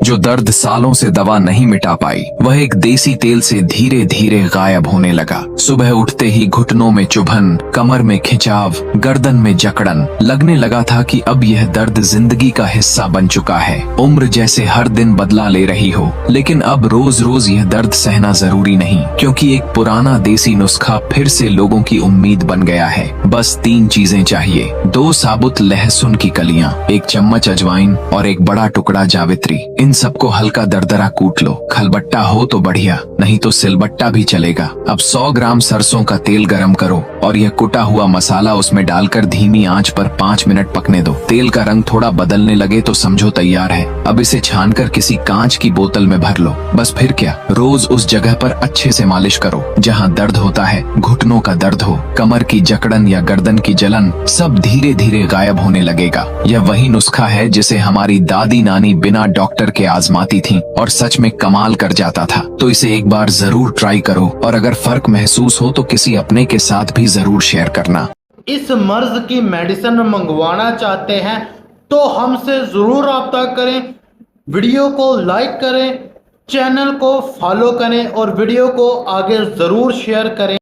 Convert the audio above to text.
जो दर्द सालों से दवा नहीं मिटा पाई, वह एक देसी तेल से धीरे धीरे गायब होने लगा। सुबह उठते ही घुटनों में चुभन, कमर में खिंचाव, गर्दन में जकड़न, लगने लगा था कि अब यह दर्द जिंदगी का हिस्सा बन चुका है। उम्र जैसे हर दिन बदला ले रही हो, लेकिन अब रोज रोज यह दर्द सहना जरूरी नहीं, क्योंकि एक पुराना देसी नुस्खा फिर से लोगों की उम्मीद बन गया है। बस 3 चीजें चाहिए: 2 साबुत लहसुन की कलियां, 1 चम्मच अजवाइन और 1 बड़ा टुकड़ा जावित्री। इन सबको हल्का दरदरा कूट लो। खलबट्टा हो तो बढ़िया, नहीं तो सिलबट्टा भी चलेगा। अब 100 ग्राम सरसों का तेल गरम करो और यह कुटा हुआ मसाला उसमें डालकर धीमी आंच पर 5 मिनट पकने दो। तेल का रंग थोड़ा बदलने लगे तो समझो तैयार है। अब इसे छानकर किसी कांच की बोतल में भर लो। बस फिर क्या, रोज उस जगह पर अच्छे से मालिश करो जहां दर्द होता है। घुटनों का दर्द हो, कमर की जकड़न या गर्दन की जलन, सब धीरे धीरे गायब होने लगेगा। यह वही नुस्खा है जिसे हमारी दादी नानी बिना डॉक्टर के आजमाती थी और सच में कमाल कर जाता था। तो इसे एक बार जरूर ट्राई करो और अगर फर्क महसूस हो तो किसी अपने के साथ भी जरूर शेयर करना। इस मर्ज की मेडिसिन मंगवाना चाहते हैं तो हमसे जरूर रब्ता करें। वीडियो को लाइक करें, चैनल को फॉलो करें और वीडियो को आगे जरूर शेयर करें।